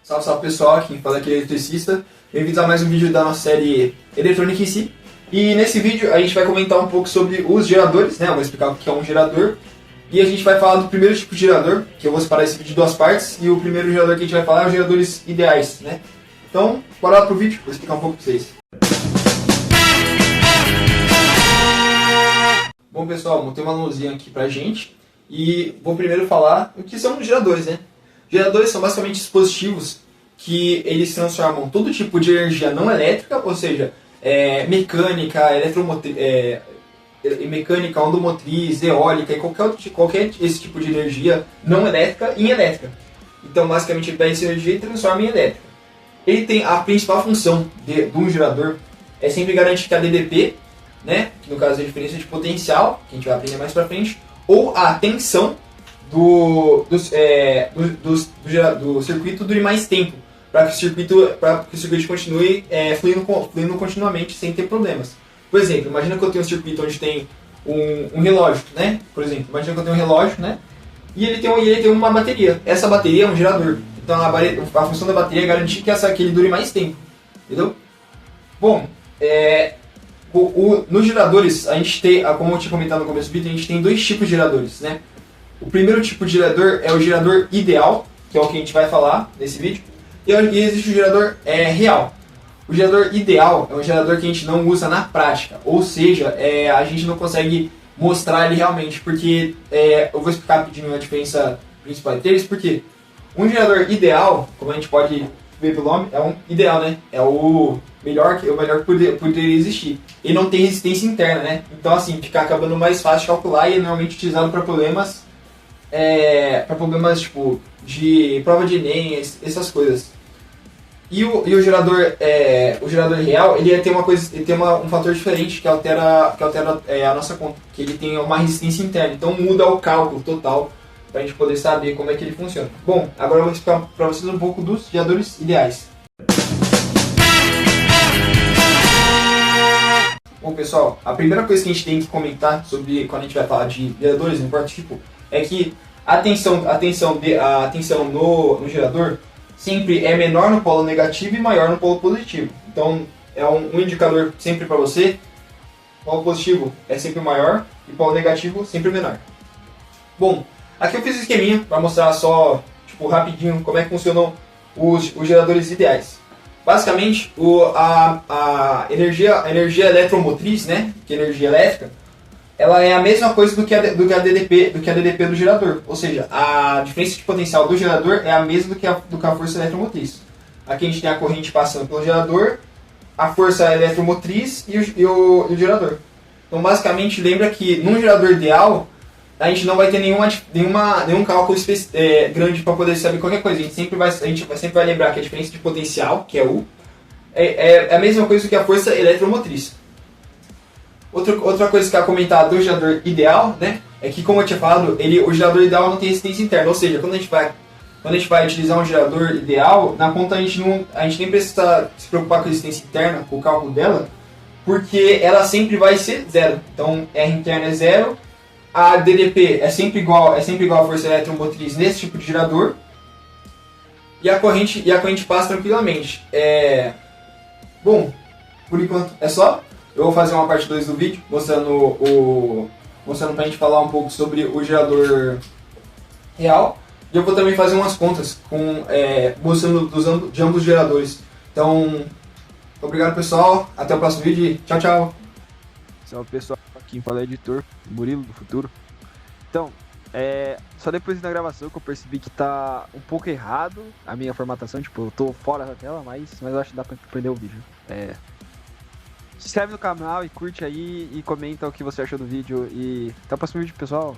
Salve, salve pessoal, quem fala aqui é eletricista. Bem-vindos a mais um vídeo da nossa série Eletrônica em Si. E nesse vídeo a gente vai comentar um pouco sobre os geradores, né? Eu vou explicar o que é um gerador. E a gente vai falar do primeiro tipo de gerador, que eu vou separar esse vídeo em duas partes. E o primeiro gerador que a gente vai falar é os geradores ideais, né? Então, bora lá pro vídeo, vou explicar um pouco pra vocês. Bom pessoal, montei uma luzinha aqui pra gente. E vou primeiro falar o que são os geradores, né? Geradores são basicamente dispositivos que eles transformam todo tipo de energia não elétrica, ou seja, mecânica, mecânica, ondomotriz, eólica e qualquer esse tipo de energia não elétrica em elétrica. Então, basicamente, ele pega essa energia e transforma em elétrica. Ele tem a principal função de um gerador é sempre garantir que a DDP, né, que no caso é a diferença de potencial, que a gente vai aprender mais pra frente, ou a tensão do circuito dure mais tempo, para que o circuito continue fluindo continuamente sem ter problemas. Por exemplo, imagina que eu tenho um circuito onde tem um relógio, né? Por exemplo, imagina que eu tenho um relógio, né? E ele tem uma bateria. Essa bateria é um gerador. Então a função da bateria é garantir que ele dure mais tempo, entendeu? Bom, nos geradores, a gente tem, como eu tinha comentado no começo do vídeo, a gente tem dois tipos de geradores, né? O primeiro tipo de gerador é o gerador ideal, que é o que a gente vai falar nesse vídeo, e existe o gerador real. O gerador ideal é um gerador que a gente não usa na prática, ou seja, a gente não consegue mostrar ele realmente, porque eu vou explicar rapidinho a diferença principal entre eles, porque um gerador ideal, como a gente pode ver pelo nome, é um ideal, né? É o melhor que poderia existir. Ele não tem resistência interna, né? Então assim, fica acabando mais fácil de calcular e é normalmente utilizado para problemas tipo de prova de Enem, essas coisas. E o gerador real, ele tem um fator diferente que altera a nossa conta, que ele tem uma resistência interna, então muda o cálculo total para a gente poder saber como é que ele funciona. Bom, agora eu vou explicar para vocês um pouco dos geradores ideais. Bom pessoal, a primeira coisa que a gente tem que comentar sobre quando a gente vai falar de geradores, não importa o tipo, é que a tensão no gerador sempre é menor no polo negativo e maior no polo positivo. Então é um indicador sempre para você. Polo positivo é sempre maior e polo negativo sempre menor. Bom, aqui eu fiz um esqueminha para mostrar só rapidinho como é que funcionam os geradores ideais. Basicamente, a energia eletromotriz, né, que é energia elétrica, ela é a mesma coisa do que a DDP do gerador. Ou seja, a diferença de potencial do gerador é a mesma do que a força eletromotriz. Aqui a gente tem a corrente passando pelo gerador, a força eletromotriz e o gerador. Então, basicamente, lembra que num gerador ideal, a gente não vai ter nenhum cálculo grande para poder saber qualquer coisa. A gente sempre vai lembrar que a diferença de potencial, que é U, é a mesma coisa que a força eletromotriz. Outra coisa que eu ia comentar do gerador ideal, né, é que, como eu tinha falado, o gerador ideal não tem resistência interna. Ou seja, quando a gente vai utilizar um gerador ideal, na conta a gente nem precisa se preocupar com a resistência interna, com o cálculo dela, porque ela sempre vai ser zero. Então, R interna é zero, a DDP é sempre igual à força eletromotriz nesse tipo de gerador, e a corrente passa tranquilamente. Bom, por enquanto é só. Eu vou fazer uma parte 2 do vídeo, mostrando pra gente falar um pouco sobre o gerador real. E eu vou também fazer umas contas mostrando de ambos os geradores. Então, obrigado pessoal, até o próximo vídeo e tchau, tchau. Salve pessoal, aqui fala é o editor, Murilo do futuro. Então, só depois da gravação que eu percebi que tá um pouco errado a minha formatação, eu tô fora da tela, mas eu acho que dá pra prender o vídeo. Se inscreve no canal e curte aí e comenta o que você achou do vídeo e até o próximo vídeo, pessoal.